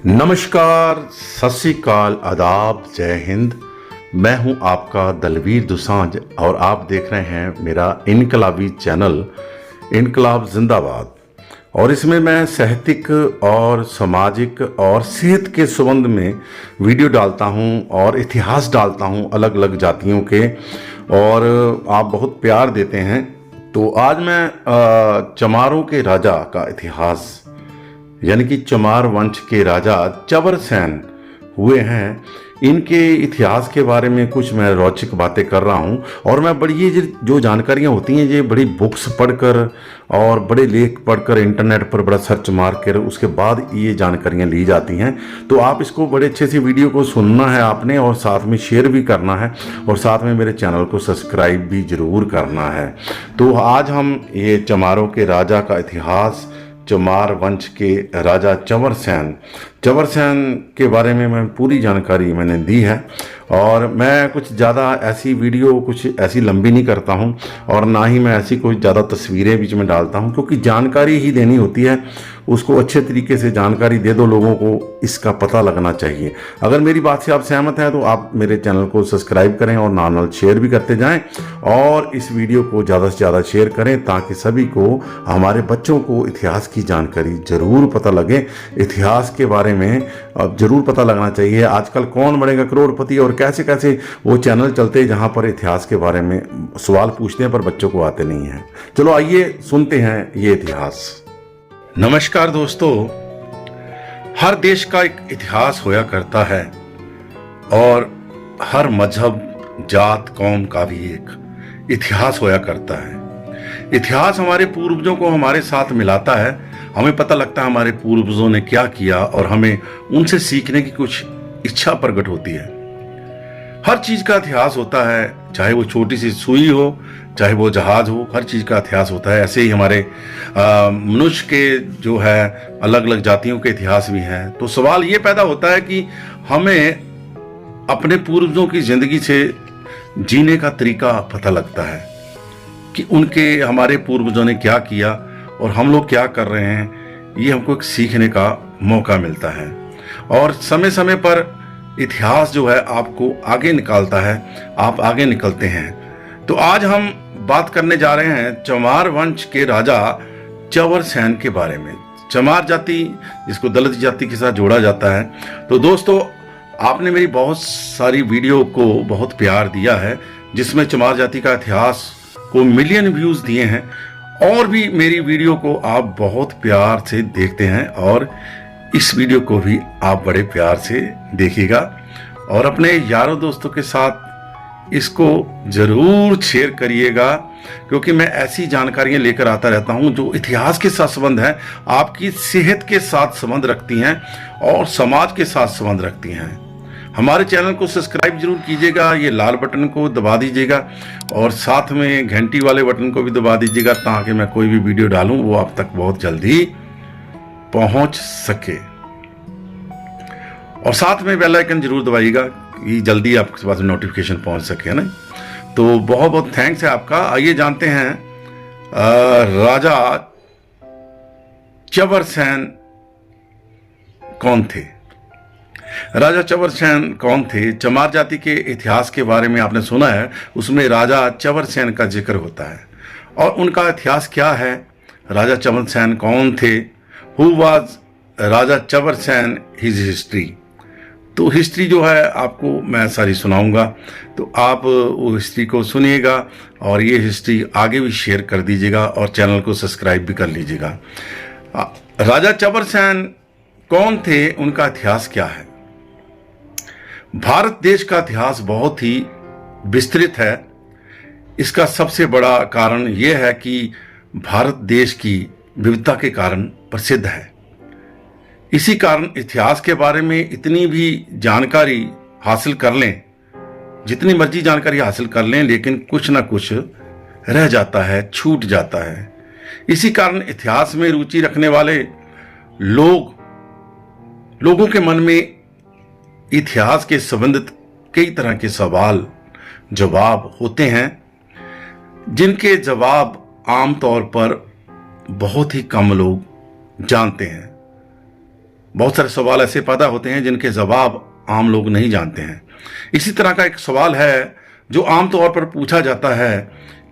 नमस्कार, सत श्री अकाल, आदाब, जय हिंद। मैं हूं आपका दलवीर दोसांझ और आप देख रहे हैं मेरा इनकलाबी चैनल इनकलाब जिंदाबाद। और इसमें मैं साहित्यिक और सामाजिक और सेहत के संबंध में वीडियो डालता हूं और इतिहास डालता हूं अलग अलग जातियों के, और आप बहुत प्यार देते हैं। तो आज मैं चमारों के राजा का इतिहास यानी कि चमार वंश के राजा चवरसेन हुए हैं, इनके इतिहास के बारे में कुछ मैं रोचक बातें कर रहा हूं। और मैं बड़ी ये जो जानकारियां होती हैं ये बड़ी बुक्स पढ़कर और बड़े लेख पढ़कर इंटरनेट पर बड़ा सर्च मार कर उसके बाद ये जानकारियां ली जाती हैं। तो आप इसको बड़े अच्छे से वीडियो को सुनना है आपने, और साथ में शेयर भी करना है, और साथ में मेरे चैनल को सब्सक्राइब भी जरूर करना है। तो आज हम ये चमारों के राजा का इतिहास, चमार वंश के राजा चवरसेन के बारे में मैं पूरी जानकारी मैंने दी है। और मैं कुछ ज़्यादा ऐसी वीडियो कुछ ऐसी लंबी नहीं करता हूं, और ना ही मैं ऐसी कोई ज़्यादा तस्वीरें बीच में डालता हूं, क्योंकि जानकारी ही देनी होती है। उसको अच्छे तरीके से जानकारी दे दो, लोगों को इसका पता लगना चाहिए। अगर मेरी बात से आप सहमत हैं तो आप मेरे चैनल को सब्सक्राइब करें और नाल शेयर भी करते जाएं, और इस वीडियो को ज़्यादा से ज़्यादा शेयर करें ताकि सभी को, हमारे बच्चों को इतिहास की जानकारी ज़रूर पता लगे। इतिहास के बारे में अब जरूर पता लगना चाहिए। आजकल कौन बनेगा करोड़पति और कैसे कैसे वो चैनल चलते हैं जहां पर इतिहास के बारे में सवाल पूछते हैं पर बच्चों को आते नहीं हैं। चलो आइए सुनते हैं ये इतिहास। नमस्कार दोस्तों, हर देश का एक इतिहास होया करता है, और हर मजहब, जात, कौम का भी एक इतिहास होया करता है। इतिहास हमारे पूर्वजों को हमारे साथ मिलाता है। हमें पता लगता है हमारे पूर्वजों ने क्या किया, और हमें उनसे सीखने की कुछ इच्छा प्रकट होती है। हर चीज का इतिहास होता है, चाहे वो छोटी सी सुई हो, चाहे वो जहाज हो, हर चीज का इतिहास होता है। ऐसे ही हमारे मनुष्य के जो है अलग अलग जातियों के इतिहास भी हैं। तो सवाल ये पैदा होता है कि हमें अपने पूर्वजों की जिंदगी से जीने का तरीका पता लगता है कि हमारे पूर्वजों ने क्या किया और हम लोग क्या कर रहे हैं। ये हमको एक सीखने का मौका मिलता है, और समय समय पर इतिहास जो है आपको आगे निकालता है, आप आगे निकलते हैं। तो आज हम बात करने जा रहे हैं चमार वंश के राजा चवरसेन के बारे में। चमार जाति, जिसको दलित जाति के साथ जोड़ा जाता है। तो दोस्तों, आपने मेरी बहुत सारी वीडियो को बहुत प्यार दिया है, जिसमें चमार जाति का इतिहास को मिलियन व्यूज दिए हैं, और भी मेरी वीडियो को आप बहुत प्यार से देखते हैं, और इस वीडियो को भी आप बड़े प्यार से देखिएगा, और अपने यारों दोस्तों के साथ इसको जरूर शेयर करिएगा, क्योंकि मैं ऐसी जानकारियां लेकर आता रहता हूं जो इतिहास के साथ संबंध है, आपकी सेहत के साथ संबंध रखती हैं और समाज के साथ संबंध रखती हैं। हमारे चैनल को सब्सक्राइब जरूर कीजिएगा, ये लाल बटन को दबा दीजिएगा, और साथ में घंटी वाले बटन को भी दबा दीजिएगा, ताकि मैं कोई भी वीडियो डालूं वो आप तक बहुत जल्दी पहुंच सके। और साथ में बेल आइकन जरूर दबाइएगा कि जल्दी आपके पास नोटिफिकेशन पहुंच सके, है ना। तो बहुत बहुत थैंक्स है आपका। आइए जानते हैं राजा चवरसेन कौन थे। राजा चवरसेन कौन थे? चमार जाति के इतिहास के बारे में आपने सुना है, उसमें राजा चवरसेन का जिक्र होता है। और उनका इतिहास क्या है, राजा चवरसेन कौन थे, who was Raja Chavarsen, his history. तो हिस्ट्री जो है आपको मैं सारी सुनाऊंगा, तो आप वो हिस्ट्री को सुनिएगा, और ये हिस्ट्री आगे भी शेयर कर दीजिएगा, और चैनल को सब्सक्राइब भी कर लीजिएगा। राजा चवरसेन कौन थे, उनका इतिहास क्या है? भारत देश का इतिहास बहुत ही विस्तृत है। इसका सबसे बड़ा कारण यह है कि भारत देश की विविधता के कारण प्रसिद्ध है। इसी कारण इतिहास के बारे में इतनी भी जानकारी हासिल कर लें, जितनी मर्जी जानकारी हासिल कर लें, लेकिन कुछ ना कुछ रह जाता है, छूट जाता है। इसी कारण इतिहास में रुचि रखने वाले लोगों के मन में इतिहास के संबंधित कई तरह के सवाल जवाब होते हैं, जिनके जवाब आमतौर पर बहुत ही कम लोग जानते हैं। बहुत सारे सवाल ऐसे पैदा होते हैं जिनके जवाब आम लोग नहीं जानते हैं। इसी तरह का एक सवाल है जो आमतौर पर पूछा जाता है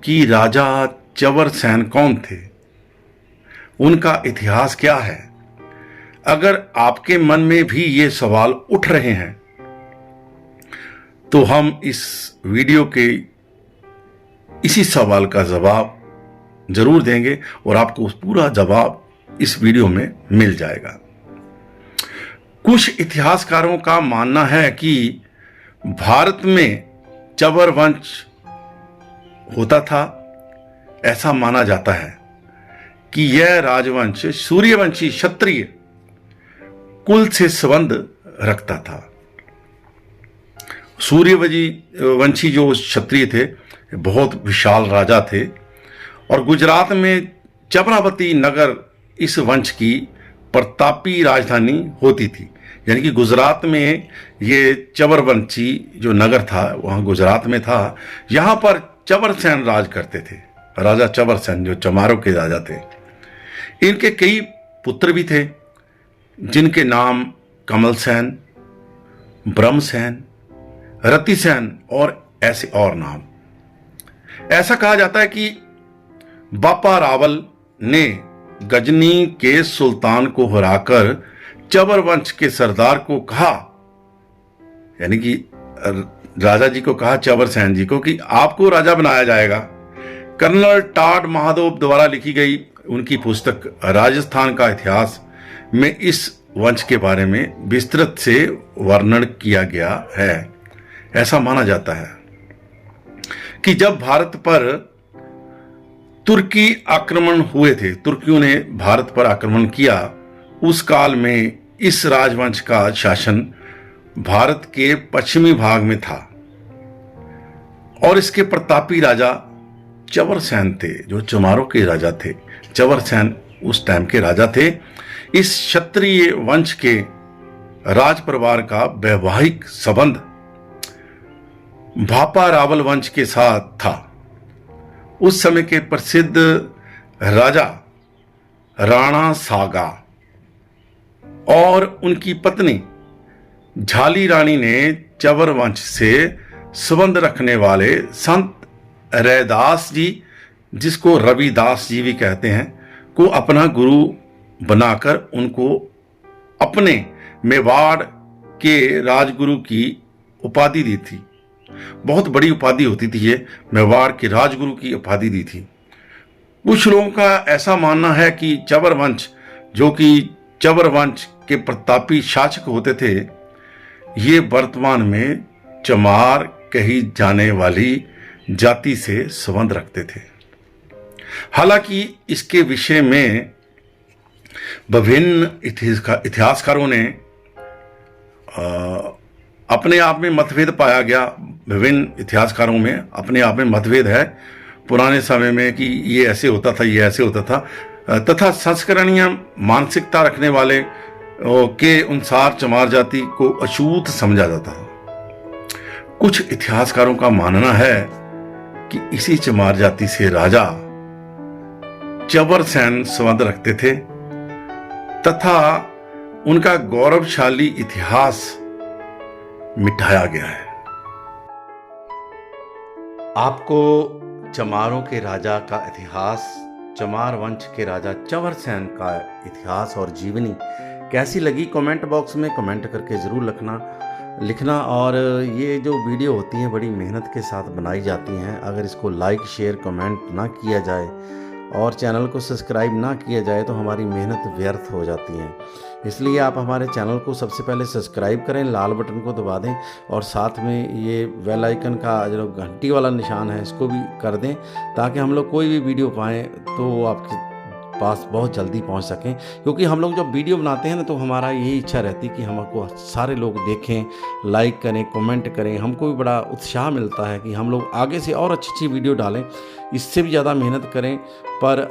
कि राजा चवर सेन कौन थे, उनका इतिहास क्या है। अगर आपके मन में भी ये सवाल उठ रहे हैं तो हम इस वीडियो के इसी सवाल का जवाब जरूर देंगे और आपको उस पूरा जवाब इस वीडियो में मिल जाएगा। कुछ इतिहासकारों का मानना है कि भारत में चवर वंश होता था। ऐसा माना जाता है कि यह राजवंश सूर्यवंशी क्षत्रिय कुल से संबंध रखता था। सूर्यवंशी जो क्षत्रिय थे बहुत विशाल राजा थे और गुजरात में चपरावती नगर इस वंश की प्रतापी राजधानी होती थी। यानी कि गुजरात में ये चवरवंशी जो नगर था वहाँ गुजरात में था। यहाँ पर चवरसेन राज करते थे। राजा चवरसेन जो चमारों के राजा थे, इनके कई पुत्र भी थे जिनके नाम कमलसेन, ब्रह्मसेन, रतिसेन और ऐसे और नाम। ऐसा कहा जाता है कि बापा रावल ने गजनी के सुल्तान को हराकर चबर वंश के सरदार को कहा, यानी कि राजा जी को कहा चबर सेन जी को कि आपको राजा बनाया जाएगा। कर्नल टॉड महादेव द्वारा लिखी गई उनकी पुस्तक राजस्थान का इतिहास में इस वंश के बारे में विस्तृत से वर्णन किया गया है। ऐसा माना जाता है कि जब भारत पर तुर्की आक्रमण हुए थे, तुर्कियों ने भारत पर आक्रमण किया, उस काल में इस राजवंश का शासन भारत के पश्चिमी भाग में था और इसके प्रतापी राजा चवरसेन थे, जो चमारों के राजा थे। चवरसेन उस टाइम के राजा थे। इस क्षत्रिय वंश के राज परिवार का वैवाहिक संबंध भापा रावल वंश के साथ था। उस समय के प्रसिद्ध राजा राणा सागा और उनकी पत्नी झाली रानी ने चवर वंश से संबंध रखने वाले संत रैदास जी, जिसको रविदास जी भी कहते हैं, को अपना गुरु बनाकर उनको अपने मेवाड़ के राजगुरु की उपाधि दी थी। बहुत बड़ी उपाधि होती थी ये, मेवाड़ के राजगुरु की उपाधि दी थी। कुछ लोगों का ऐसा मानना है कि चवर वंश, जो कि चवर वंश के प्रतापी शासक होते थे, ये वर्तमान में चमार कही जाने वाली जाति से संबंध रखते थे। हालांकि इसके विषय में विभिन्न इतिहासकारों ने अपने आप में मतभेद पाया गया। विभिन्न इतिहासकारों में अपने आप में मतभेद है पुराने समय में कि ये ऐसे होता था, ये ऐसे होता था, तथा संस्करणीय मानसिकता रखने वाले के अनुसार चमार जाति को अछूत समझा जाता था। कुछ इतिहासकारों का मानना है कि इसी चमार जाति से राजा चवरसेन संबंध रखते थे तथा उनका गौरवशाली इतिहास मिटाया गया है। आपको चमारों के राजा का इतिहास, चमार वंश के राजा चवरसेन का इतिहास और जीवनी कैसी लगी, कमेंट बॉक्स में कमेंट करके ज़रूर लिखना। और ये जो वीडियो होती हैं बड़ी मेहनत के साथ बनाई जाती हैं। अगर इसको लाइक शेयर कमेंट ना किया जाए और चैनल को सब्सक्राइब ना किया जाए तो हमारी मेहनत व्यर्थ हो जाती है। इसलिए आप हमारे चैनल को सबसे पहले सब्सक्राइब करें, लाल बटन को दबा दें और साथ में ये बेल आइकन का जो घंटी वाला निशान है इसको भी कर दें, ताकि हम लोग कोई भी वीडियो पाएँ तो वो आपके पास बहुत जल्दी पहुंच सकें। क्योंकि हम लोग जब वीडियो बनाते हैं ना तो हमारा यही इच्छा रहती है कि हमको सारे लोग देखें, लाइक करें, कमेंट करें। हमको भी बड़ा उत्साह मिलता है कि हम लोग आगे से और अच्छी वीडियो डालें, इससे भी ज़्यादा मेहनत करें। पर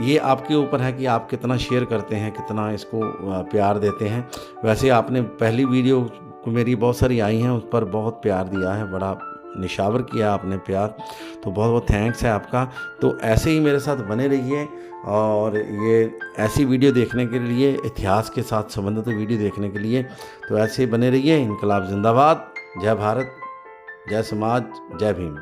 ये आपके ऊपर है कि आप कितना शेयर करते हैं, कितना इसको प्यार देते हैं। वैसे आपने पहली वीडियो को मेरी बहुत सारी आई हैं, उस पर बहुत प्यार दिया है, बड़ा निशावर किया आपने प्यार, तो बहुत बहुत थैंक्स है आपका। तो ऐसे ही मेरे साथ बने रहिए, और ये ऐसी वीडियो देखने के लिए, इतिहास के साथ संबंधित वीडियो देखने के लिए तो ऐसे ही बने रहिए। इनकलाब जिंदाबाद। जय भारत, जय समाज, जय भीम।